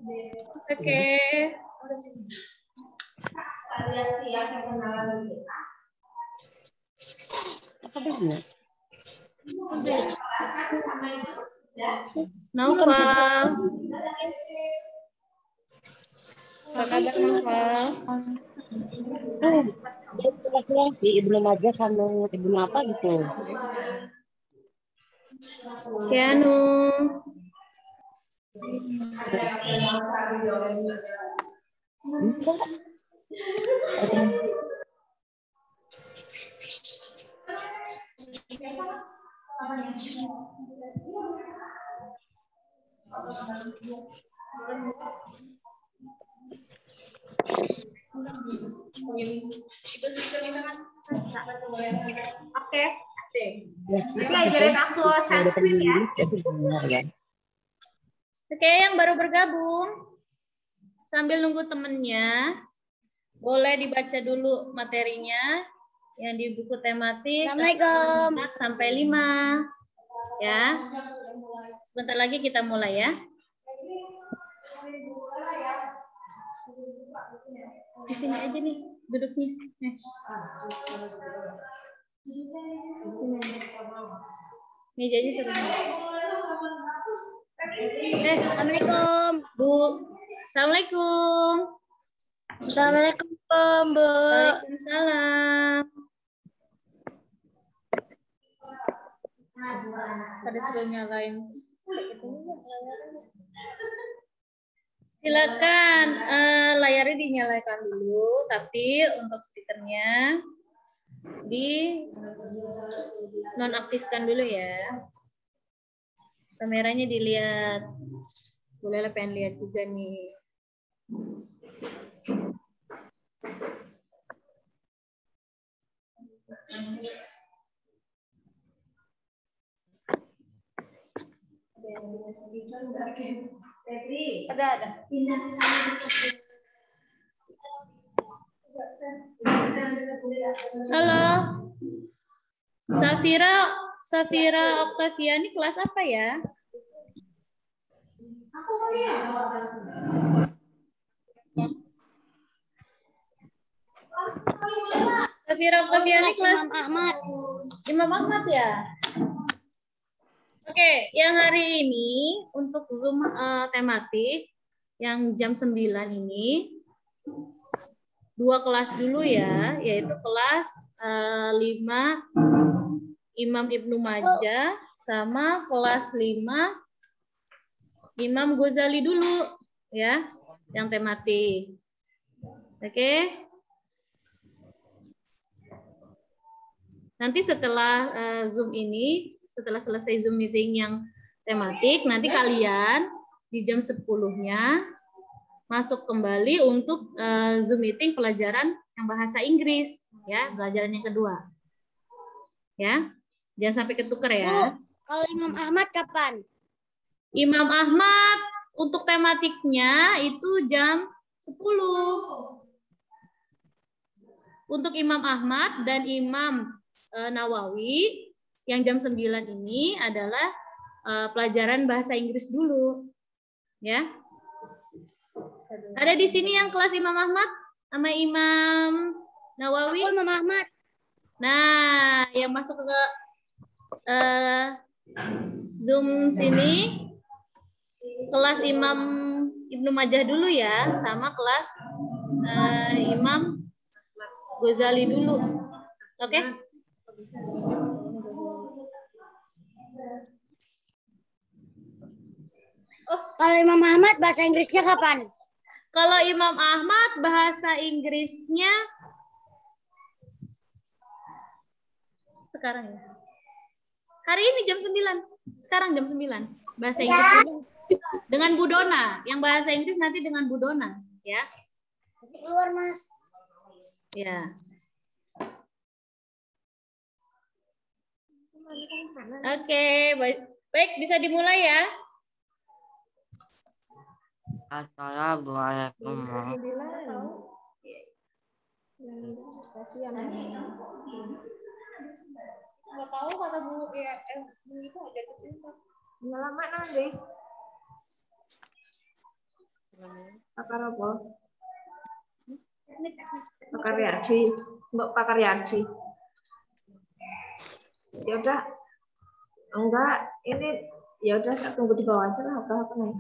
Oke. Naufal. Apa kabar Naufal? Di Ibnu Majah sama Ibnu apa gitu. Keanu. Oke, asik. Nanti ajarin aku sunscreen ya. Oke, yang baru bergabung sambil nunggu temennya, boleh dibaca dulu materinya yang di buku tematik. Assalamualaikum. Sampai 5. Ya. Sebentar lagi kita mulai ya. Di sini aja nih duduknya. Mejanya seru. Assalamualaikum. Bu. Assalamualaikum. Assalamualaikum, Bu. Waalaikumsalam. Pada sudah nyalain. Silakan layarnya dinyalakan dulu, tapi untuk speakernya di nonaktifkan dulu ya. Kameranya dilihat. Boleh pengen lihat juga nih. Ada. Halo. Safira Oktaviani kelas apa ya? Safira Oktaviani kelas Imam Ahmad ya? Oke, yang hari ini untuk Zoom tematik yang jam 9 ini 2 kelas dulu ya, yaitu kelas 5 Imam Ibnu Majah sama kelas 5 Imam Ghazali dulu ya, yang tematik. Oke. Nanti setelah Zoom ini, setelah selesai Zoom meeting yang tematik, nanti kalian di jam 10-nya masuk kembali untuk Zoom meeting pelajaran yang bahasa Inggris, ya, pelajaran yang kedua. Ya, jangan sampai ketukar ya. Kalau Imam Ahmad kapan? Imam Ahmad untuk tematiknya itu jam 10. Untuk Imam Ahmad dan Imam Nawawi yang jam 9 ini adalah pelajaran bahasa Inggris dulu. Ya. Ada di sini yang kelas Imam Ahmad sama Imam Nawawi? Aku Imam Ahmad. Nah, yang masuk ke Zoom sini kelas Imam Ibnu Majah dulu ya, sama kelas Imam Ghazali dulu. Oke? Kalau Imam Ahmad bahasa Inggrisnya kapan? Kalau Imam Ahmad bahasa Inggrisnya sekarang ya. Hari ini jam 9. Sekarang jam 9. Bahasa Inggris dulu. Dengan Bu Dona. Yang bahasa Inggris nanti dengan Bu Dona. Ya. Keluar, Mas. Ya. Oke, baik, bisa dimulai ya. Assalamualaikum. Nggak tahu kata Bu ya, Bu itu aja ke sini. Lama nanti. Pakar apa? Pakar reaksi. Mbak pakar reaksi. Ya udah. Enggak, ini ya udah saya tunggu di bawah aja lah apa nih.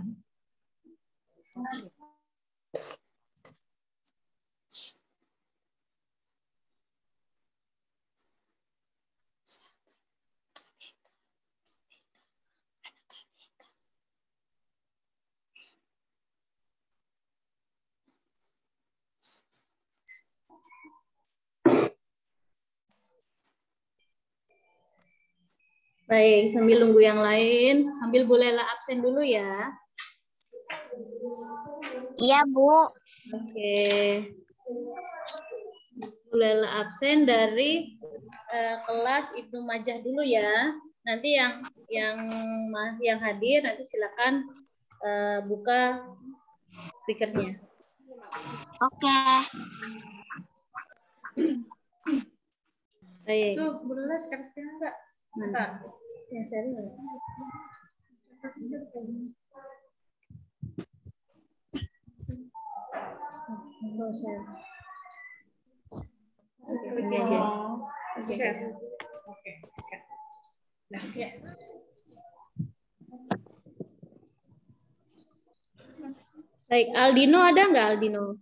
Baik, sambil nunggu yang lain, sambil Bu Lela absen dulu ya. Iya, Bu. Oke. Bu Lela absen dari kelas Ibnu Majah dulu ya. Nanti yang hadir nanti silakan buka speakernya. Oke. Baik. Tuh, Bu Lela sekarang enggak? Mana? Ya, serius. Oke, ini aja. Oke. Nah, ya. Baik, Aldino ada nggak Aldino?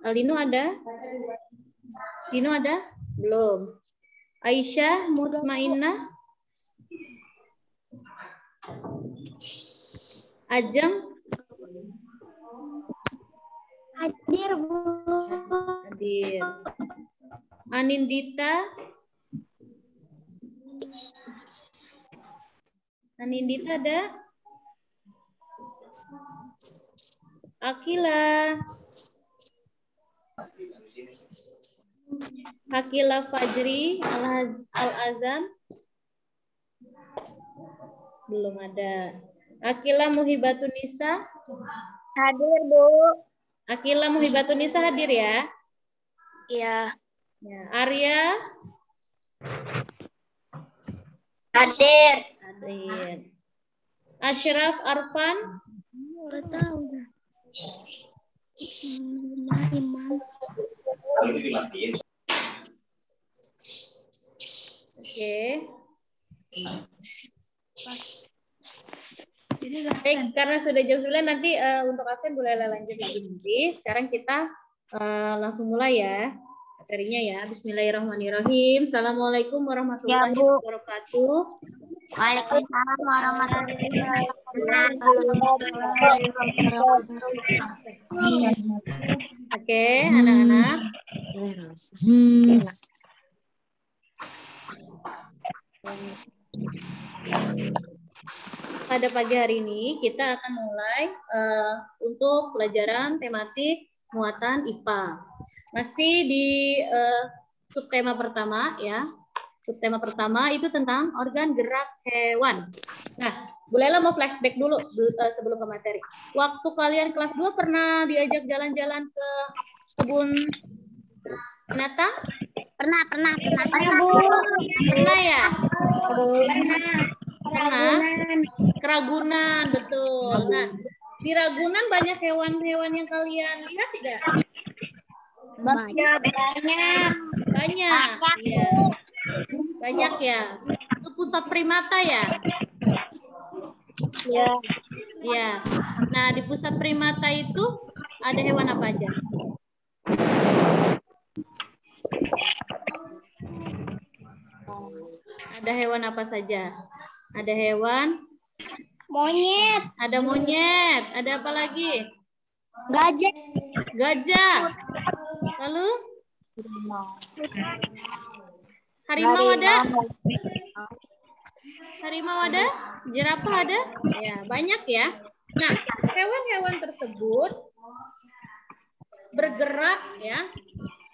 Aldino ada? Dino ada? Belum. Aisyah Mutmainah? Ajeng? Hadir, Bu. Hadir. Anindita? Anindita ada? Akila? Akila Fajri Al-Azam? Belum ada. Akila Muhibatun Nisa? Hadir, Bu. Akila Muhibatun Nisa hadir ya? Iya. Ya. Arya? Hadir. Hadir. Ashraf Arfan? Enggak tahu. Oke. Baik, karena sudah jam 9 nanti untuk absen boleh lanjut lagi nanti. Sekarang kita langsung mulai ya materinya ya. Bismillahirrahmanirrahim. Assalamualaikum warahmatullahi wabarakatuh. Waalaikumsalam warahmatullahi wabarakatuh. Oke, anak-anak. Pada pagi hari ini kita akan mulai untuk pelajaran tematik muatan IPA. Masih di subtema pertama ya. Subtema pertama itu tentang organ gerak hewan. Nah, Bu Lela mau flashback dulu sebelum ke materi. Waktu kalian kelas 2 pernah diajak jalan-jalan ke kebun binatang? Pernah, Bu. Pernah ya? Pernah. Keragunan, betul. Nah, di Ragunan banyak hewan-hewan yang kalian lihat tidak? Banyak. Banyak. Iya. Banyak ya. Itu pusat primata ya? Iya. Iya. Nah, di pusat primata itu ada hewan apa aja? Ada hewan apa saja? Ada hewan Monyet. ada monyet, ada apa lagi? Gajah. Gajah. Lalu? Harimau ada? Harimau ada? Jerapah ada? Ya, banyak ya. Nah, hewan-hewan tersebut bergerak ya.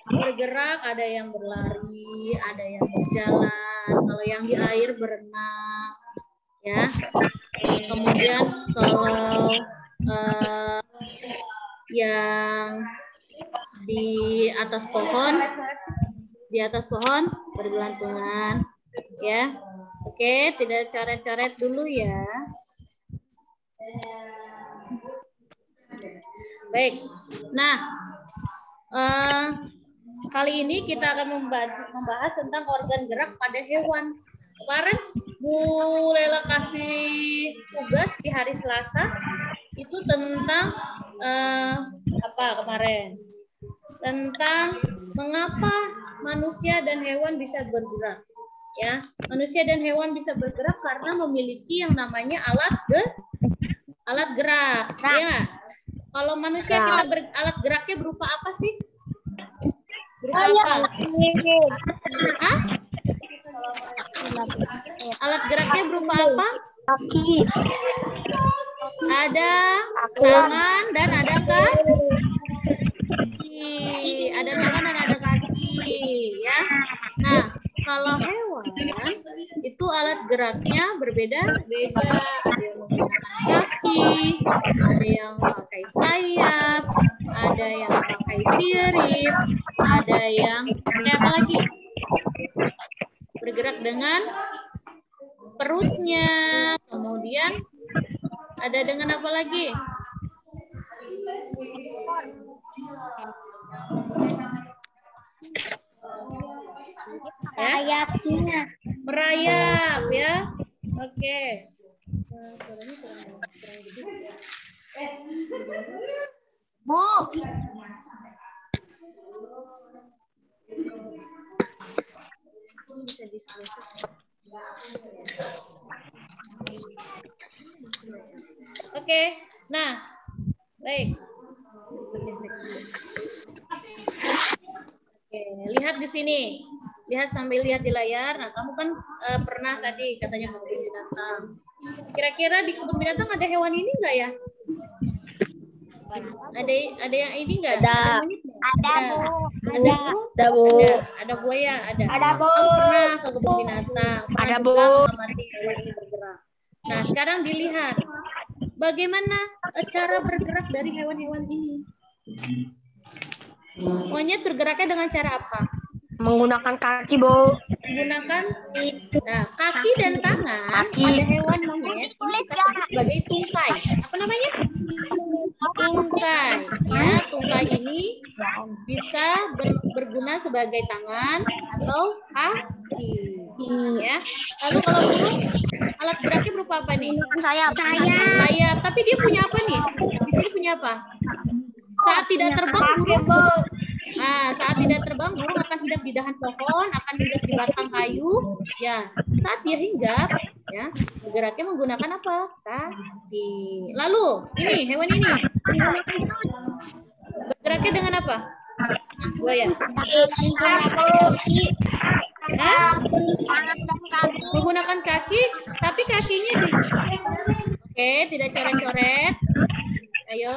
Bergerak, ada yang berlari, ada yang berjalan, kalau yang di air berenang ya. Kemudian kalau yang di atas pohon di atas pohon bergelantungan. Ya, oke, tidak coret-coret dulu ya. Baik, nah kali ini kita akan membahas tentang organ gerak pada hewan. Kemarin Bu Lela kasih tugas di hari Selasa itu tentang apa kemarin? Tentang mengapa manusia dan hewan bisa bergerak. Ya, manusia dan hewan bisa bergerak karena memiliki yang namanya alat gerak. Ya, kalau manusia kita alat geraknya berupa apa sih? Berupa apa? Hah? Alat geraknya berupa apa? Kaki. Ada tangan dan ada kaki. Ada tangan dan ada kaki, ya. Nah, kalau hewan itu alat geraknya berbeda-beda. Ada yang menggunakan kaki, ada yang pakai sayap, ada yang pakai sirip, ada yang pakai apa lagi? Bergerak dengan perutnya. Kemudian ada dengan apa lagi? Sayapnya. Merayap ya. Oke. Bu. Oke. Nah, baik. Oke, lihat di sini. Lihat sambil lihat di layar. Nah, kamu kan pernah tadi katanya ke kebun binatang. Kira-kira di kebun binatang ada hewan ini enggak ya? Ada yang ini enggak? Ada. Ada burung? Ada, Bu. Ada buaya, ada. Ada, Bu. Kamu pernah ke kebun binatang? Ada, Pernah Bu. juga mengamati hewan ini bergerak. Nah, sekarang dilihat bagaimana cara bergerak dari hewan-hewan ini. Monyet bergeraknya dengan cara apa? Menggunakan kaki, Bu. Menggunakan kaki dan tangan pada hewan monyet ini kita sebut sebagai tungkai. Apa namanya? Tungkai. Ya, tungkai ini bisa berguna sebagai tangan atau kaki. Ya. Lalu kalau burung, alat geraknya berupa apa nih? Sayap. Sayap. Tapi dia punya apa nih? Di sini punya apa? Saat tidak terbang burung. Nah, saat tidak terbang, burung akan hinggap di dahan pohon, akan hinggap di batang kayu. Ya, saat dia hinggap, ya, bergeraknya menggunakan apa? Kaki. Lalu, ini hewan ini bergeraknya dengan apa? Buaya. Menggunakan kaki, tapi kakinya Oke, tidak coret-coret. Ayo.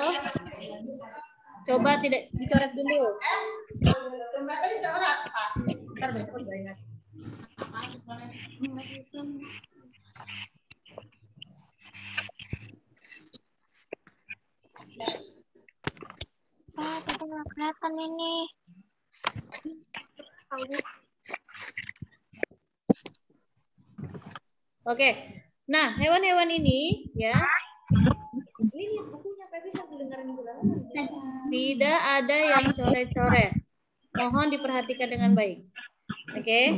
Coba tidak dicoret dulu. Kita nggak kelihatan ini. Oke. Nah, hewan-hewan ini ya. Ini bukunya Pepi sambil dengerin dulu. Tidak ada yang coret-coret. Mohon diperhatikan dengan baik. Oke.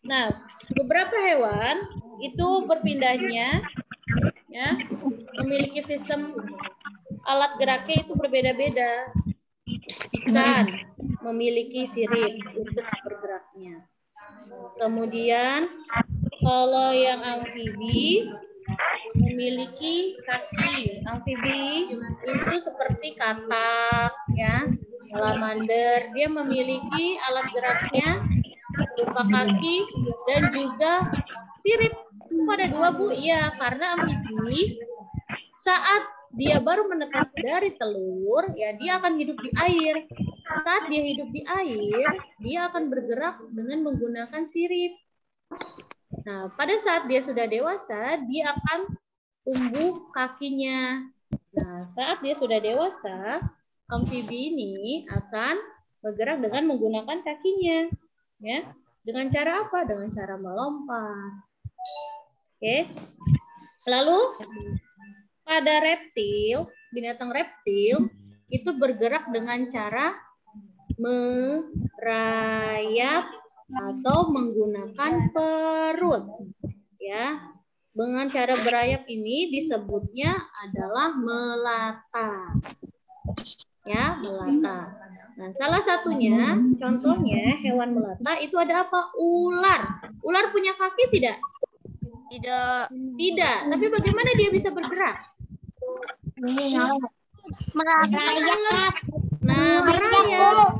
Nah, beberapa hewan itu berpindahnya ya, memiliki sistem alat geraknya itu berbeda-beda. Ikan memiliki sirip untuk bergeraknya. Kemudian kalau yang amfibi memiliki kaki. Amfibi itu seperti katak, ya, salamander. Dia memiliki alat geraknya berupa kaki dan juga sirip. Pada dua, Bu. Iya, karena amfibi saat dia baru menetas dari telur, ya dia akan hidup di air. Saat dia hidup di air, dia akan bergerak dengan menggunakan sirip. Nah, pada saat dia sudah dewasa, dia akan tumbuh kakinya. Nah, saat dia sudah dewasa, amfibi ini akan Bergerak dengan menggunakan kakinya. Ya. Dengan cara apa? Dengan cara melompat. Oke. Lalu pada reptil, binatang reptil itu bergerak dengan cara merayap atau menggunakan perut. Ya. Dengan cara berayap ini disebutnya adalah melata. Ya, melata. Nah, salah satunya, contohnya hewan melata itu ada apa? Ular. Ular punya kaki tidak? Tidak. Tidak. Tapi bagaimana dia bisa bergerak? Merayap. Nah, merayap.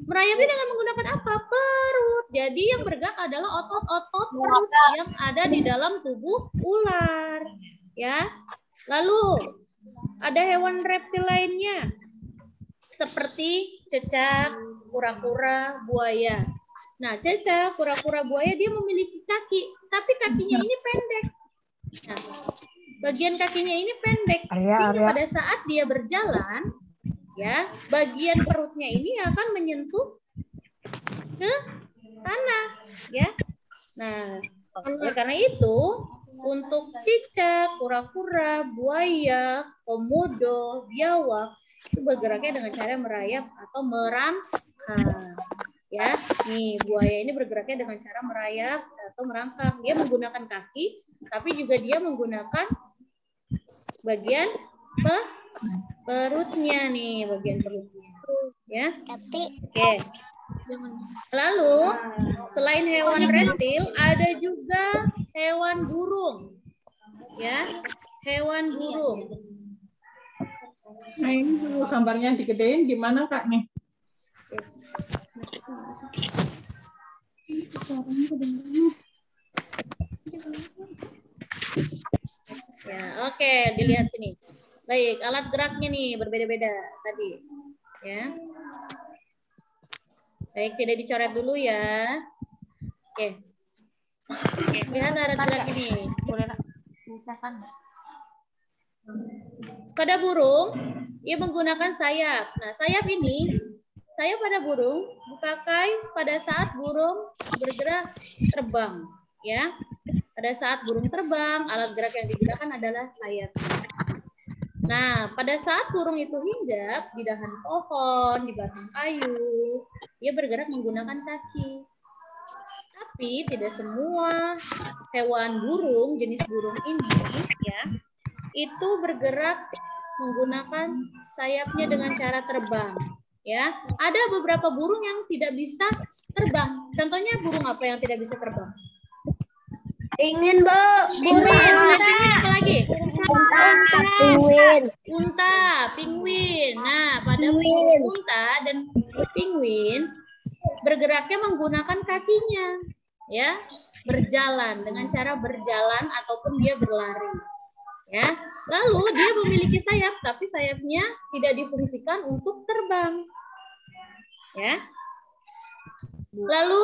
Merayapnya dengan menggunakan apa? Perut. Jadi yang bergerak adalah otot-otot perut yang ada di dalam tubuh ular. Ya. Lalu ada hewan reptil lainnya seperti cecak, kura-kura, buaya. Nah, cecak, kura-kura, buaya dia memiliki kaki, tapi kakinya ini pendek. Nah, bagian kakinya ini pendek. Sehingga pada saat dia berjalan, ya, bagian perutnya ini akan menyentuh ke tanah, ya. Nah, oleh karena itu untuk cicak, kura-kura, buaya, komodo, biawak itu bergeraknya dengan cara merayap atau merangkak. Ya, nih buaya ini bergeraknya dengan cara merayap atau merangkak. Dia menggunakan kaki, tapi juga dia menggunakan bagian perutnya nih, bagian perutnya. Ya. Oke. Lalu selain hewan reptil ada juga hewan burung. Ya, hewan burung. Nah, ini dulu gambarnya digedein gimana Kak nih? Ya, oke, dilihat sini. Baik, alat geraknya nih berbeda-beda tadi. Ya. Baik, tidak dicoret dulu ya. Oke. Lihat alat gerak ini. Pada burung, ia menggunakan sayap. Nah, sayap ini, sayap pada burung dipakai pada saat burung bergerak terbang. Ya, pada saat burung terbang, alat gerak yang digunakan adalah sayap. Nah, pada saat burung itu hinggap di dahan pohon, di batang kayu, ia bergerak menggunakan kaki. Tapi tidak semua hewan burung, jenis burung ini, ya, itu bergerak menggunakan sayapnya dengan cara terbang. Ya, ada beberapa burung yang tidak bisa terbang. Contohnya burung apa yang tidak bisa terbang? Penguin, Bu. Penguin. Selain penguin apa lagi? Penguin. Unta, penguin. Nah, pada burung unta dan penguin bergeraknya menggunakan kakinya, ya, berjalan dengan cara berjalan ataupun dia berlari. Ya, lalu dia memiliki sayap, tapi sayapnya tidak difungsikan untuk terbang. Ya. Lalu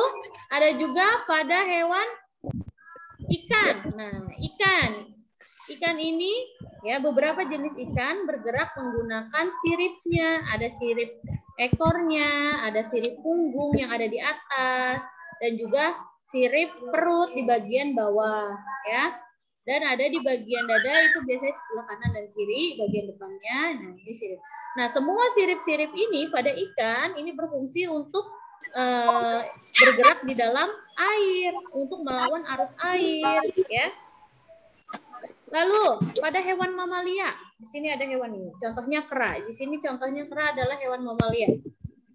ada juga pada hewan ikan. Nah, ikan ini ya beberapa jenis ikan bergerak menggunakan siripnya. Ada sirip ekornya, ada sirip punggung yang ada di atas, dan juga sirip perut di bagian bawah. Ya. Dan ada di bagian dada itu biasanya sebelah kanan dan kiri, bagian depannya. Nah, ini sirip. Nah, semua sirip-sirip ini pada ikan ini berfungsi untuk bergerak di dalam air, untuk melawan arus air, ya. Lalu pada hewan mamalia, di sini ada hewan ini. Contohnya kera. Di sini contohnya kera adalah hewan mamalia,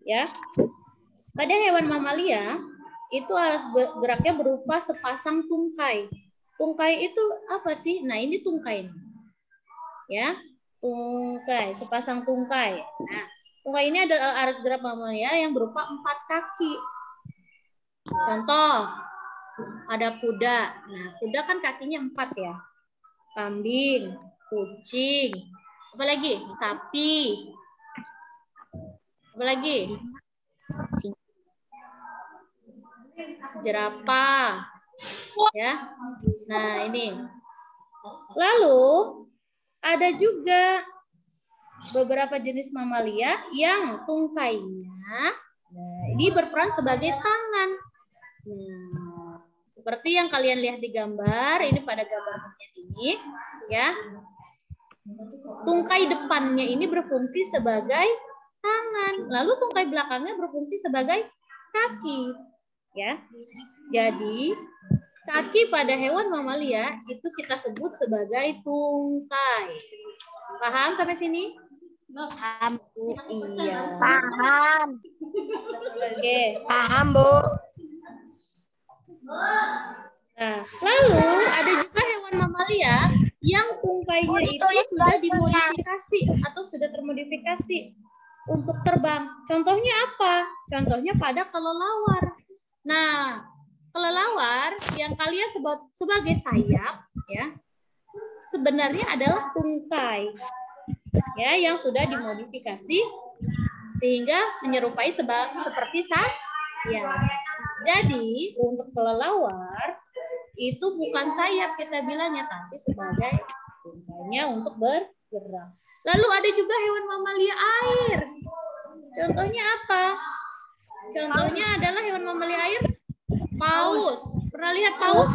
ya. Pada hewan mamalia itu alat geraknya berupa sepasang tungkai. Tungkai itu apa sih? Nah, ini tungkai. Ya, tungkai, sepasang tungkai. Nah, tungkai ini adalah alat gerak mamalia yang berupa 4 kaki. Contoh, ada kuda. Nah, kuda kan kakinya 4 ya. Kambing, kucing, apa lagi? Sapi. Apa lagi? Jerapah. Ya. Nah, ini. Lalu ada juga beberapa jenis mamalia yang tungkainya Ini berperan sebagai tangan. Nah, seperti yang kalian lihat di gambar, ini pada gambar monyet ini, ya. Tungkai depannya ini berfungsi sebagai tangan, lalu tungkai belakangnya berfungsi sebagai kaki, ya. Jadi kaki pada hewan mamalia itu kita sebut sebagai tungkai. Paham sampai sini? Paham, Bu. Iya. Paham. Oke. Paham, Bu. Nah, lalu ada juga hewan mamalia yang tungkainya itu sudah dimodifikasi atau sudah termodifikasi untuk terbang. Contohnya apa? Contohnya pada kelelawar. Nah, kelelawar yang kalian sebut sebagai sayap, ya, sebenarnya adalah tungkai, ya, yang sudah dimodifikasi sehingga menyerupai seperti sayap. Jadi untuk kelelawar itu bukan sayap kita bilangnya, tapi sebagai tungkainya untuk bergerak. Lalu ada juga hewan mamalia air. Contohnya apa? Contohnya adalah hewan mamalia air, paus. Pernah lihat paus?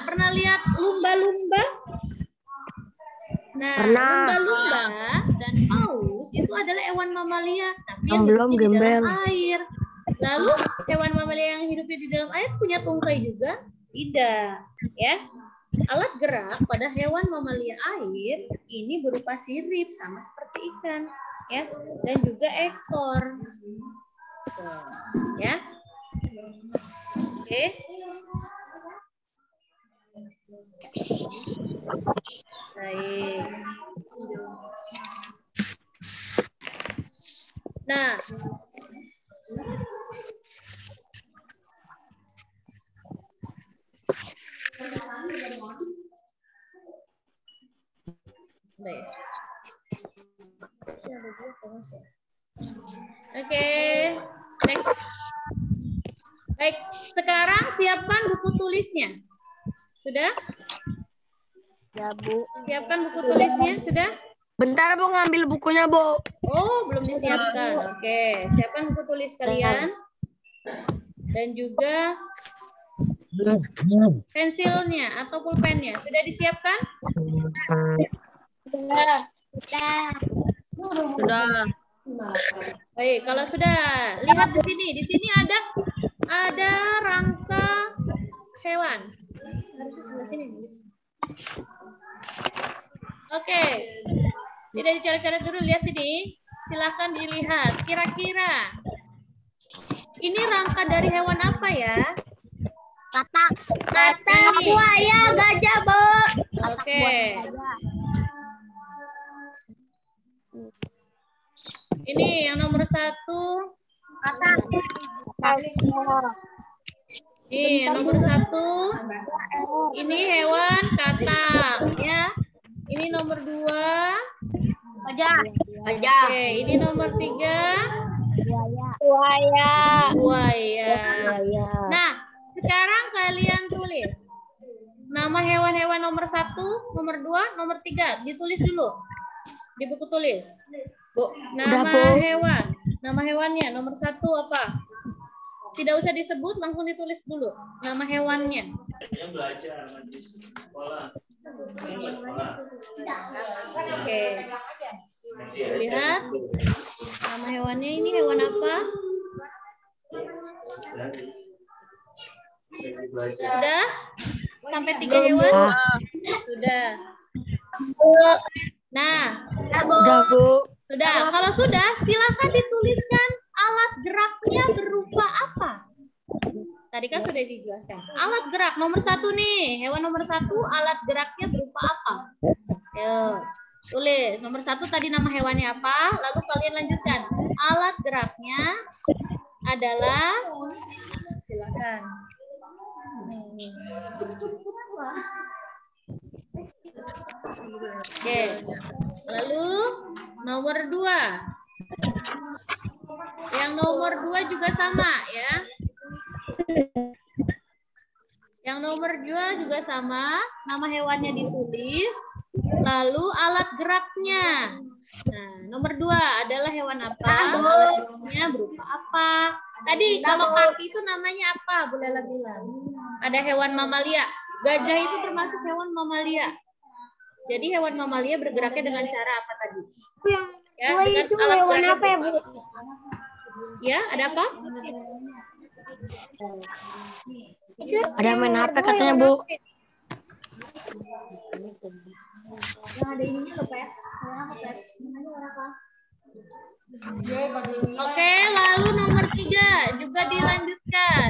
Pernah lihat lumba-lumba? Nah, lumba-lumba dan paus itu adalah hewan mamalia, tapi yang hidupnya di dalam air. Lalu hewan mamalia yang hidupnya di dalam air punya tungkai juga? Tidak, ya. Alat gerak pada hewan mamalia air ini berupa sirip sama seperti ikan, ya, dan juga ekor. Ya. Oke. Baik. Nah, baik. Oke, next. Baik, sekarang siapkan buku tulisnya. Sudah? Ya, Bu. Siapkan buku tulisnya, sudah? Bentar, Bu, ngambil bukunya, Bu. Oh, belum disiapkan. Oke, siapkan buku tulis kalian. Dan juga pensilnya atau pulpennya. Sudah disiapkan? Sudah. Baik, kalau sudah, lihat di sini. Di sini ada rangka hewan. Harusnya sebelah sini. Oke. Tidak dicoret-coret dulu, lihat sini. Silahkan dilihat. Kira-kira ini rangka dari hewan apa ya? Katak, Ini. buaya, gajah, Bu. Oke. Ini yang nomor 1. Katak. Ini yang nomor 1. Ini hewan katak, ya. Ini nomor 2. Gajah. Oke, ini nomor 3. Buaya. Nah, sekarang kalian tulis nama hewan-hewan nomor 1, nomor 2, nomor 3. Ditulis dulu di buku tulis. Nama hewan. Nama hewannya nomor 1 apa? Tidak usah disebut, langsung ditulis dulu nama hewannya. Oke. Lihat nama hewannya, ini hewan apa? Sudah? Sampai 3 hewan? Sudah. Nah, sudah. Kalau sudah, silakan dituliskan alat geraknya berupa apa? Tadi kan sudah dijelaskan. Alat gerak nomor 1 nih. Hewan nomor 1, alat geraknya berupa apa? Ayo, tulis. Nomor 1 tadi nama hewannya apa? Lalu kalian lanjutkan. Alat geraknya adalah, silakan. Oke. Lalu nomor 2. Yang nomor 2 juga sama, ya. Yang nomor 2 juga sama, nama hewannya ditulis, lalu alat geraknya. Nah, nomor 2 adalah hewan apa? Alatnya berupa apa? Tadi kalau kaki itu namanya apa? Boleh bilang. Ada hewan mamalia. Gajah itu termasuk hewan mamalia. Jadi hewan mamalia bergeraknya dengan cara apa tadi? Ya, dengan itu alat hewan geraknya apa ya, Bu? Ya, ada apa? Ada main HP katanya, Bu. Yang ada ininya loh, Pet. Hewan apa, Pet? Namanya hewan apa? Oke, lalu nomor 3 juga dilanjutkan.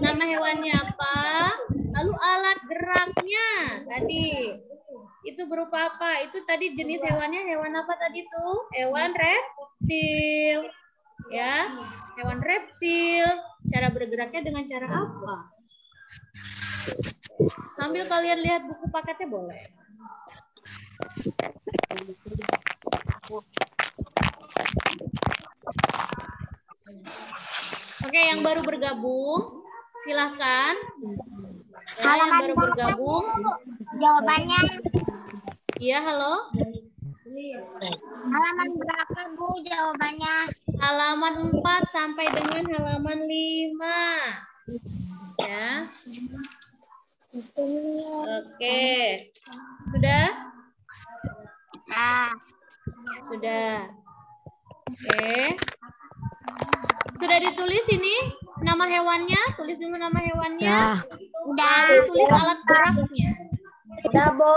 Nama hewannya apa? Lalu alat geraknya tadi. Itu berupa apa? Itu tadi jenis hewannya hewan apa tadi tuh? Hewan reptil. Ya, hewan reptil. Cara bergeraknya dengan cara apa? Sambil kalian lihat buku paketnya boleh. Oke, yang baru bergabung, silahkan. Ya, yang baru bergabung. Jawabannya Iya, halo. halaman berapa, Bu, jawabannya? Halaman 4 sampai dengan halaman 5. Ya. Oke. Sudah? Sudah. Oke. Sudah ditulis ini nama hewannya? Tulis dulu nama hewannya. Udah. Lalu tulis alat geraknya. Udah, Bu.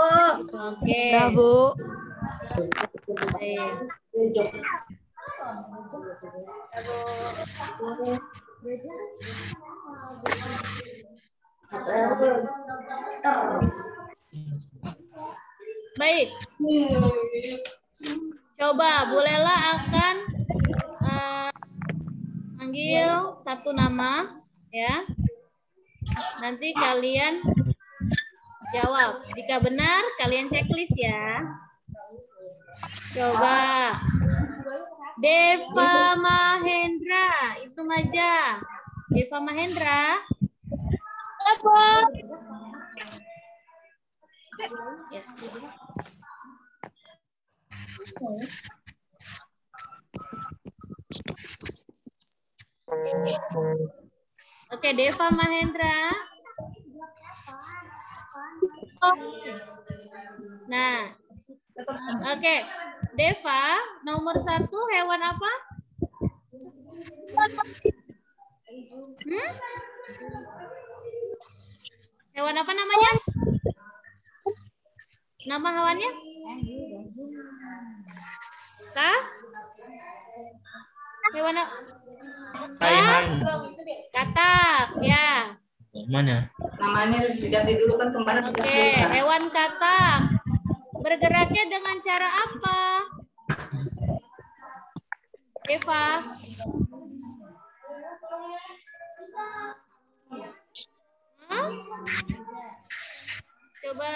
Oke. Udah, Bu. Baik. Baik. Coba Bu Lela akan panggil satu nama ya. Nanti kalian jawab. Jika benar kalian checklist ya. Coba. Deva Mahendra, Ibnu Majah. Deva Mahendra. Ya. Oke, Deva Mahendra. Nah, oke. Deva, nomor 1 hewan apa? Hewan apa namanya? Nama hewannya? Kah? Hewan apa? Katak, ya. Mana? Namanya harus diganti dulu kan kemarin. Oke, hewan katak. Bergeraknya dengan cara apa? Eva. Hah? Coba.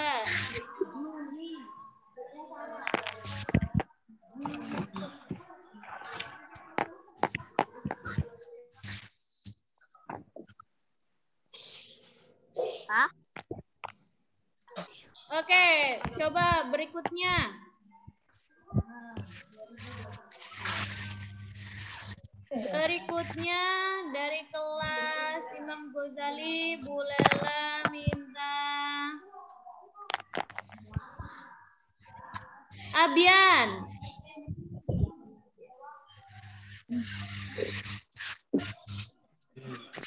Oke, coba berikutnya. Berikutnya dari kelas Imam Ghazali, Bu Lela minta Abian.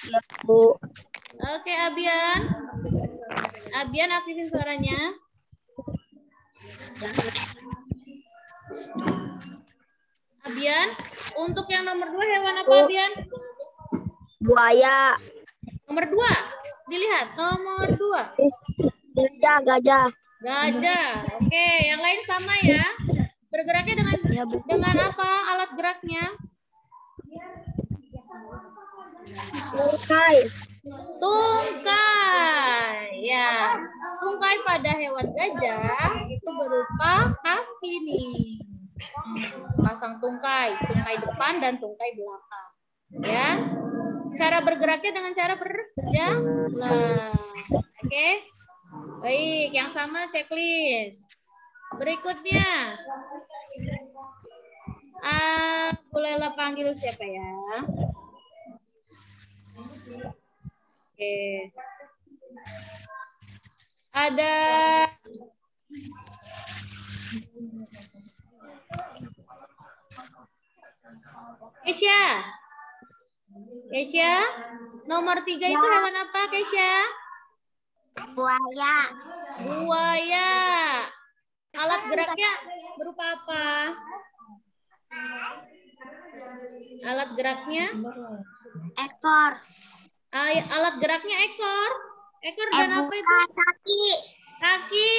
Ya, Bu. Oke, Abian. Abian aktifin suaranya. Abian, untuk yang nomor 2 hewan apa, Abian? Buaya. Nomor 2. Dilihat, nomor 2. Gajah, gajah. Gajah. Oke, yang lain sama ya. Bergeraknya dengan apa alat geraknya? Tungkai. Tungkai. Ya. Tungkai pada hewan gajah itu berupa kaki nih. Pasang tungkai, tungkai depan dan tungkai belakang. Ya. Cara bergeraknya dengan cara berjalan. Oke. Baik, yang sama checklist. Berikutnya. Lela panggil siapa ya? Oke. Ada Keisha. Keisha, nomor 3 itu hewan apa, Keisha? Buaya. Buaya. Alat geraknya berupa apa? Alat geraknya? Ekor. Alat geraknya ekor. Ekor dan apa itu? Kaki. Kaki.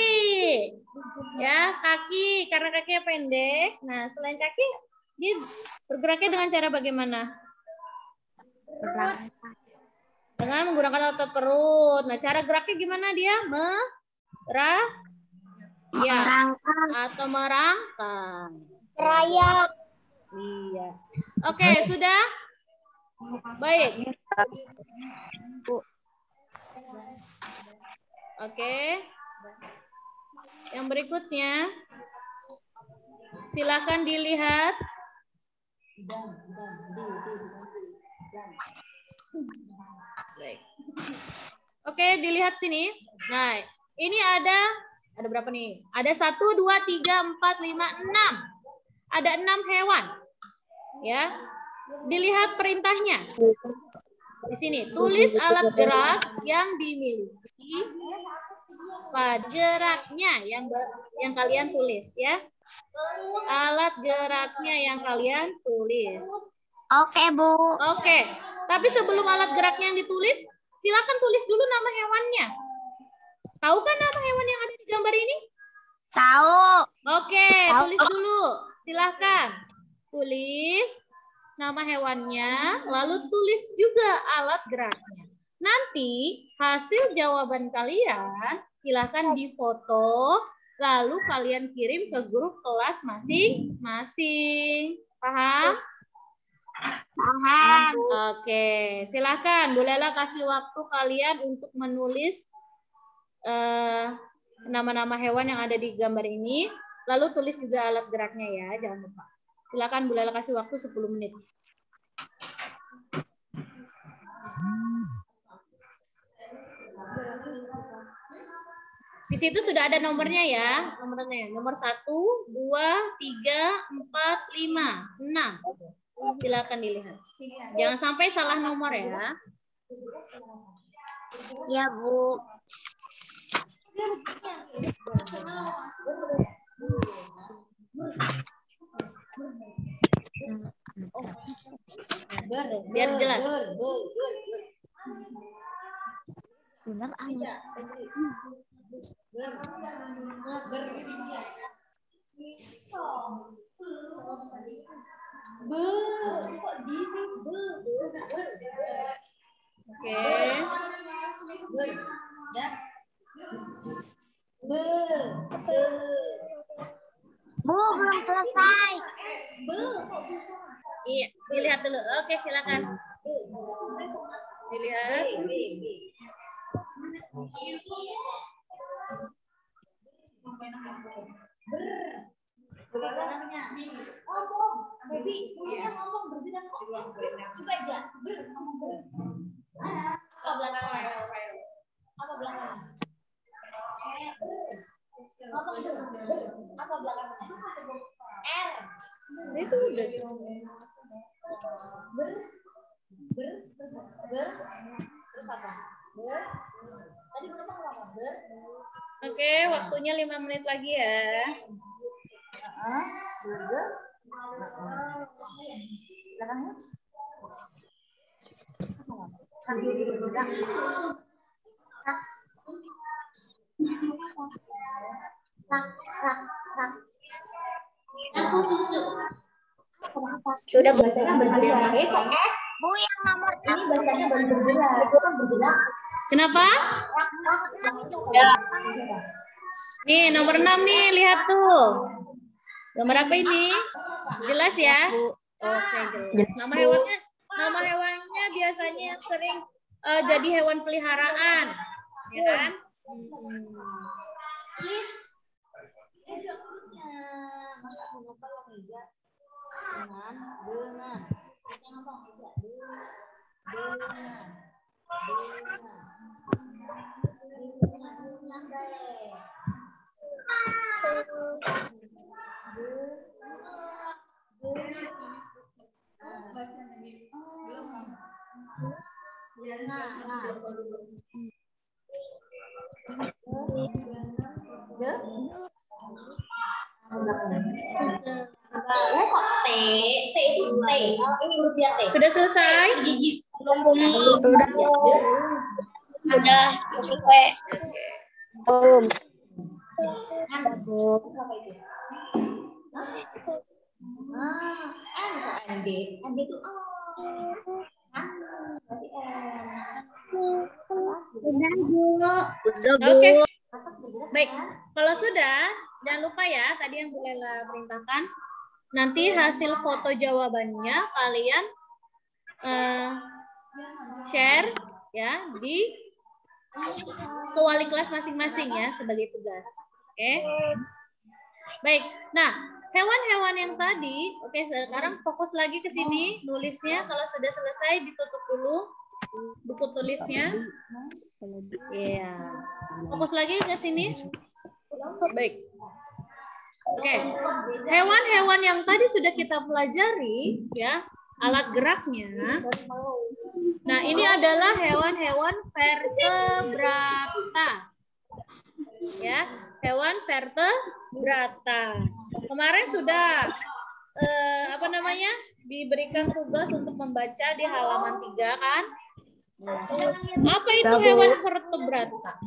Ya, kaki. Karena kakinya pendek. Nah, selain kaki, dia bergeraknya dengan cara bagaimana? Dengan menggunakan otot perut. Nah, cara geraknya gimana dia? Merangkak. Atau merangkak. Merayap. Iya. Oke, sudah? Baik. Oke. Yang berikutnya, silakan dilihat. Baik. Oke, dilihat sini. Nah, ini ada berapa nih? Ada 1, 2, 3, 4, 5, 6. Ada 6 hewan. Ya. Dilihat perintahnya. Di sini, tulis alat gerak yang dimiliki pada geraknya yang kalian tulis ya. Alat geraknya yang kalian tulis. Oke, Bu. Oke. Tapi sebelum alat geraknya yang ditulis, silakan tulis dulu nama hewannya. Tahu kan nama hewan yang ada di gambar ini? Tahu. Oke, tulis dulu. Silakan. Tulis nama hewannya, lalu tulis juga alat geraknya. Nanti hasil jawaban kalian silakan difoto, lalu kalian kirim ke grup kelas masing-masing. Paham? Paham. Oke, silakan Bu Lela kasih waktu kalian untuk menulis nama-nama hewan yang ada di gambar ini, lalu tulis juga alat geraknya ya, jangan lupa. Silakan Bu Lela kasih waktu 10 menit. Di situ sudah ada nomornya ya, nomornya. Nomor 1, 2, 3, 4, 5, 6. Silakan dilihat. Jangan sampai salah nomor ya. Ya, Bu. Biar jelas. Benar, Bu, belum selesai. Iya, dilihat dulu. Oke, silakan. Dilihat. Itu udah. Terus apa? Tadi apa? Oke, waktunya 5 menit lagi ya. Sudah bacanya bergerak. Kok S? Bu, yang nomor Ini bacanya bergerak. Itu kan bergerak. Kenapa? Ya. Nih, nomor 6 nih, lihat tuh. Gambar apa ini? Jelas ya? Oke, jelas. Nama hewannya biasanya sering jadi hewan peliharaan. Ya kan? Dengan. Kita ngomong aja. Dengan. Sudah selesai? Udah selesai. Belum. ND itu Udah, Bu. Oke. Baik, kalau sudah, jangan lupa ya tadi yang Bu Lela perintahkan. Nanti hasil foto jawabannya kalian share ya di ke wali kelas masing-masing ya sebagai tugas. Oke. Baik. Nah, hewan-hewan yang tadi, oke, sekarang fokus lagi ke sini nulisnya. Kalau sudah selesai ditutup dulu buku tulisnya. Iya. Fokus lagi ke sini. Baik. Oke. Hewan-hewan yang tadi sudah kita pelajari ya, alat geraknya. Nah, ini adalah hewan-hewan vertebrata. Ya, hewan vertebrata. Kemarin sudah diberikan tugas untuk membaca di halaman 3 kan? Apa itu hewan vertebrata?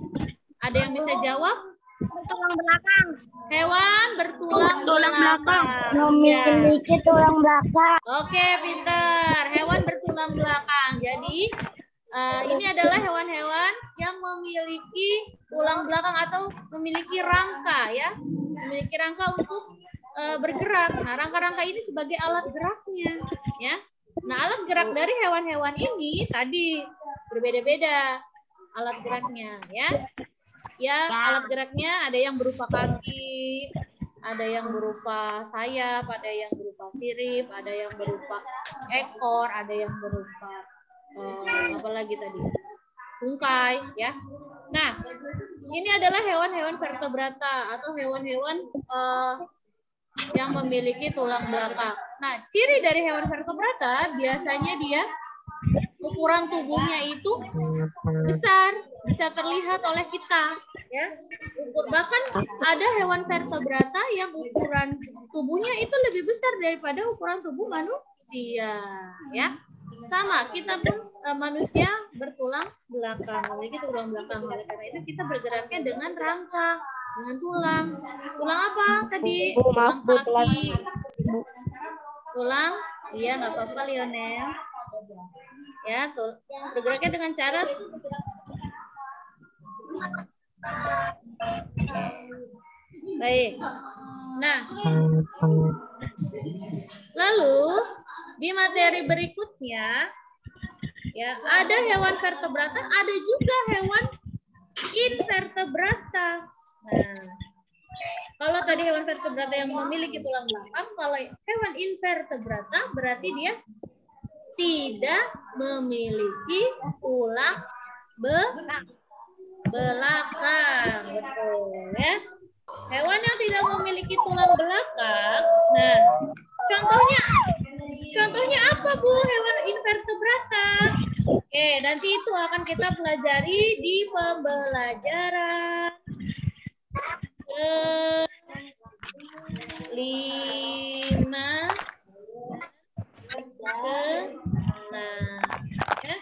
Ada yang bisa jawab? Tulang belakang. Hewan bertulang belakang. Ya. Memiliki tulang belakang. Oke, pintar. Hewan bertulang belakang. Jadi ini adalah hewan-hewan yang memiliki tulang belakang atau memiliki rangka ya, memiliki rangka untuk bergerak. Nah, rangka-rangka ini sebagai alat geraknya ya. Nah, alat gerak dari hewan-hewan ini tadi berbeda-beda alat geraknya ya. Ya, alat geraknya ada yang berupa kaki, ada yang berupa sayap, ada yang berupa sirip, ada yang berupa ekor, ada yang berupa apa lagi tadi? Tungkai ya. Nah, ini adalah hewan-hewan vertebrata atau hewan-hewan yang memiliki tulang belakang. Nah, ciri dari hewan vertebrata biasanya dia ukuran tubuhnya itu besar, bisa terlihat oleh kita ya. Bahkan ada hewan vertebrata yang ukuran tubuhnya itu lebih besar daripada ukuran tubuh manusia ya. Sama, kita pun manusia bertulang belakang, memiliki tulang belakang. Oleh karena itu kita bergeraknya dengan rangka, dengan tulang. Tulang apa tadi? Tulang kaki. Tulang, iya nggak apa-apa Lionel. Ya, bergeraknya dengan cara baik. Nah, lalu di materi berikutnya ya, ada hewan vertebrata, ada juga hewan invertebrata. Nah, kalau tadi hewan vertebrata yang memiliki tulang belakang, kalau hewan invertebrata berarti dia tidak memiliki tulang belakang. Betul ya. Hewan yang tidak memiliki tulang belakang. Nah, contohnya apa Bu hewan invertebrata? Oke, nanti itu akan kita pelajari di pembelajaran ke-5 ya,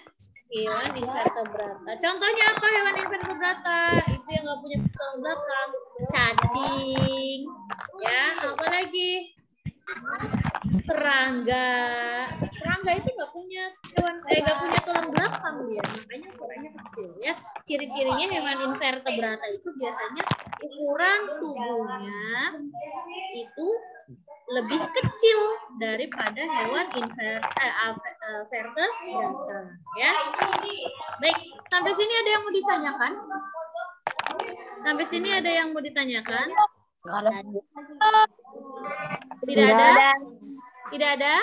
hewan invertebrata. Contohnya apa hewan invertebrata? Itu yang nggak punya tulang belakang. Cacing, ya. Apa lagi? Serangga. Serangga itu nggak punya tulang belakang dia, makanya ukurannya kecil ya. Ciri-cirinya hewan invertebrata itu biasanya ukuran tubuhnya itu lebih kecil daripada hewan vertebrata ya. Baik, sampai sini ada yang mau ditanyakan? Sampai sini ada yang mau ditanyakan? Tidak ada? Tidak ada?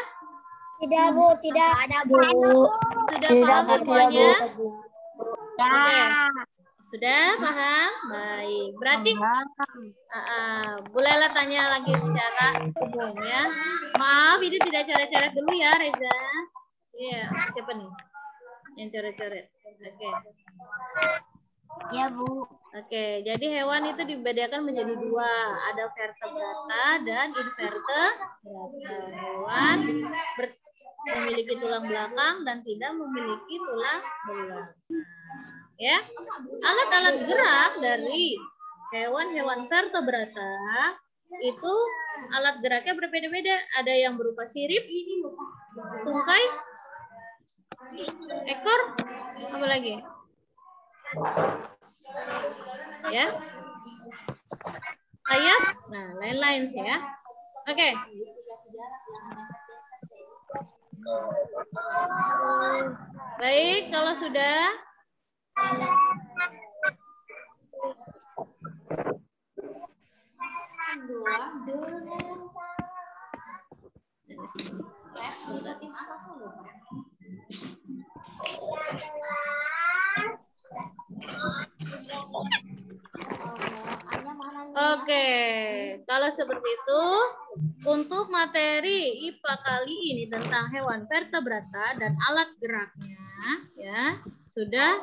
Tidak, Bu. Tidak ada, Bu. Sudah paham semuanya? Ya. Sudah paham? Baik. Berarti Bu Lela tanya lagi secara umum ya. Maaf, ini tidak coret-coret dulu ya, Reza. Iya, siapa nih? Yang coret-coret. Oke. Ya, Bu. Oke, jadi hewan itu dibedakan menjadi dua. Ada vertebrata dan invertebrata. Hewan memiliki tulang belakang dan tidak memiliki tulang belakang. Ya, alat-alat gerak dari hewan-hewan vertebrata itu alat geraknya berbeda-beda. Ada yang berupa sirip, tungkai, ekor, apa lagi? Ya, sayap, nah lain-lain sih ya. Oke. Baik, kalau sudah Oke, kalau seperti itu untuk materi IPA kali ini tentang hewan vertebrata dan alat geraknya ya sudah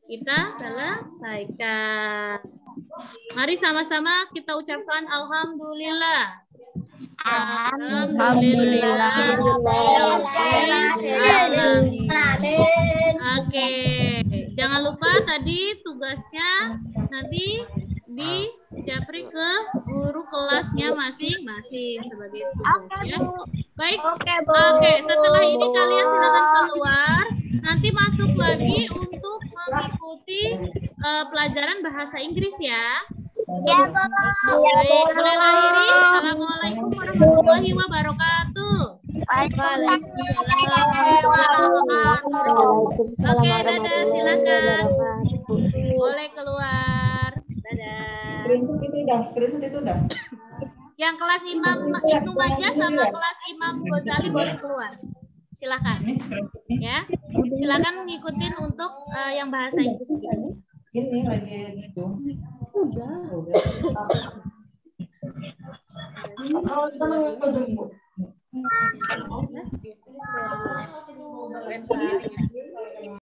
kita selesaikan. Mari sama-sama kita ucapkan alhamdulillah. Alhamdulillah. Oke, jangan lupa tadi tugasnya nanti di japri ke guru kelasnya masing-masing sebagai tugas ya. Baik. Oke, setelah ini kalian silakan keluar. Nanti masuk lagi untuk mengikuti pelajaran bahasa Inggris ya. Ya, Bu. Baik, boleh lahiri. Assalamualaikum warahmatullahi wabarakatuh. Oke, dadah, silakan. Boleh keluar. Dadah. Screenshot itu udah. Yang kelas Imam Ibnu Majah sama kelas Imam Ghazali boleh keluar. Silakan. Ya. Silakan ngikutin untuk yang bahasa Inggris. Ini lagi itu. Udah.